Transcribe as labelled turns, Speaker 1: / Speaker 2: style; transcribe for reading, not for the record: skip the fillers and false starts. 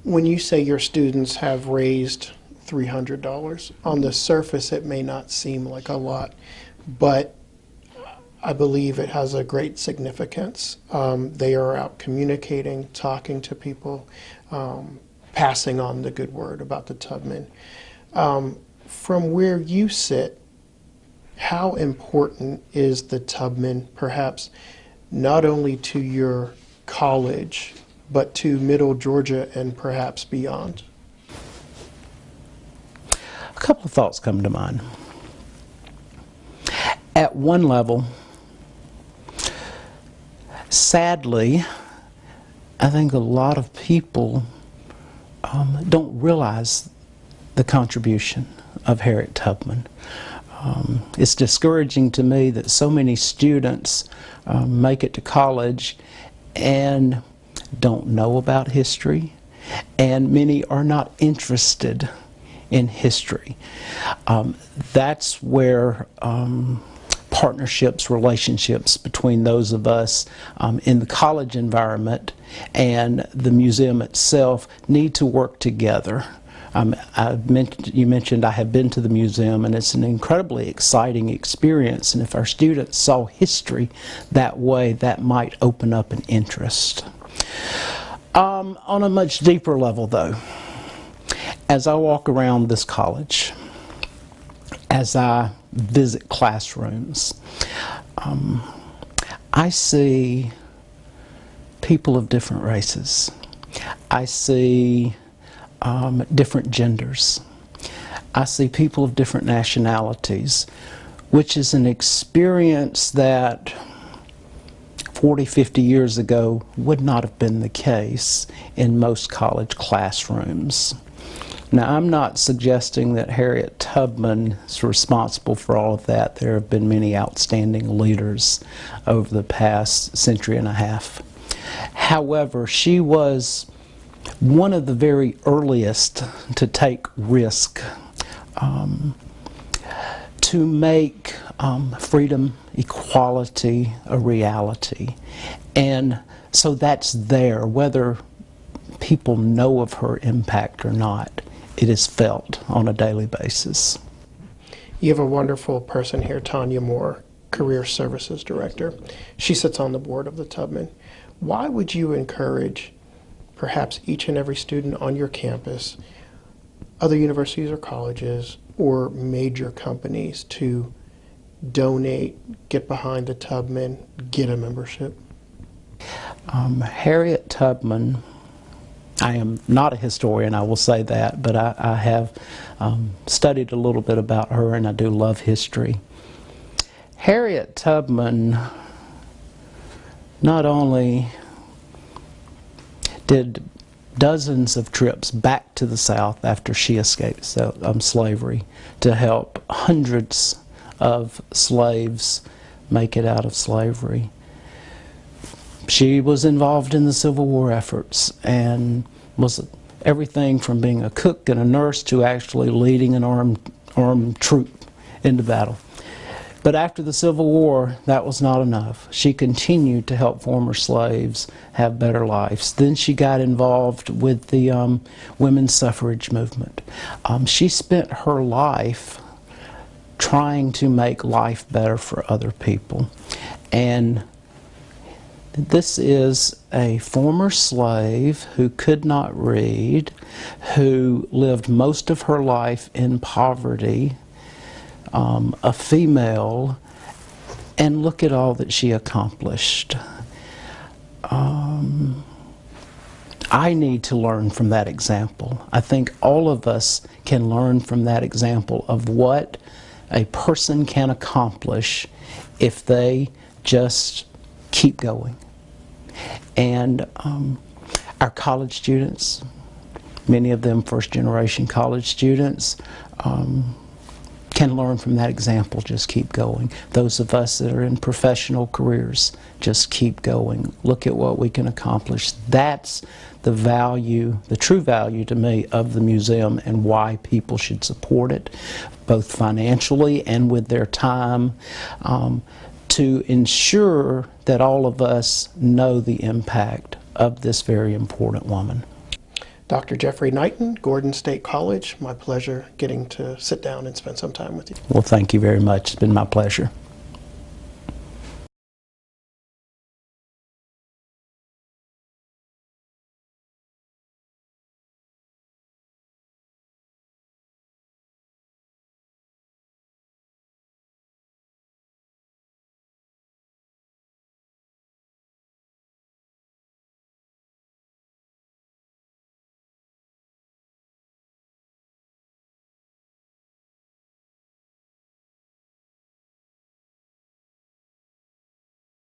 Speaker 1: When you say your students have raised $300, on the surface it may not seem like a lot, but I believe it has a great significance. They are out communicating, talking to people, passing on the good word about the Tubman. From where you sit, how important is the Tubman, perhaps not only to your college, but to Middle Georgia and perhaps beyond?
Speaker 2: A couple of thoughts come to mind. At one level, sadly, I think a lot of people don't realize the contribution of Harriet Tubman. It's discouraging to me that so many students make it to college and don't know about history, and many are not interested in history. That's where partnerships, relationships between those of us in the college environment and the museum itself need to work together. You mentioned I have been to the museum, and it's an incredibly exciting experience, and if our students saw history that way, that might open up an interest. On a much deeper level, though, as I walk around this college, as I visit classrooms, I see people of different races. I see different genders. I see people of different nationalities, which is an experience that 40, 50 years ago would not have been the case in most college classrooms. Now, I'm not suggesting that Harriet Tubman is responsible for all of that. There have been many outstanding leaders over the past century and a half. However, she was one of the very earliest to take risk to make freedom, equality a reality. And so that's there, whether people know of her impact or not. It is felt on a daily basis.
Speaker 1: You have a wonderful person here, Tanya Moore, Career Services Director. She sits on the board of the Tubman. Why would you encourage perhaps each and every student on your campus, other universities or colleges, or major companies to donate, get behind the Tubman, get a membership?
Speaker 2: Harriet Tubman, I am not a historian, I will say that, but I have studied a little bit about her, and I do love history. Harriet Tubman not only did dozens of trips back to the South after she escaped slavery to help hundreds of slaves make it out of slavery. She was involved in the Civil War efforts and was everything from being a cook and a nurse to actually leading an armed troop into battle. But after the Civil War, that was not enough. She continued to help former slaves have better lives. Then she got involved with the women's suffrage movement. She spent her life trying to make life better for other people. And this is a former slave who could not read, who lived most of her life in poverty, a female, and look at all that she accomplished. I need to learn from that example. I think all of us can learn from that example of what a person can accomplish if they just keep going. And our college students, many of them first-generation college students, can learn from that example. Just keep going. Those of us that are in professional careers, just keep going. Look at what we can accomplish. That's the value, the true value to me of the museum, and why people should support it, both financially and with their time, to ensure that all of us know the impact of this very important woman.
Speaker 1: Dr. Jeffrey Knighton, Gordon State College. My pleasure getting to sit down and spend some time with you.
Speaker 2: Well, thank you very much. It's been my pleasure.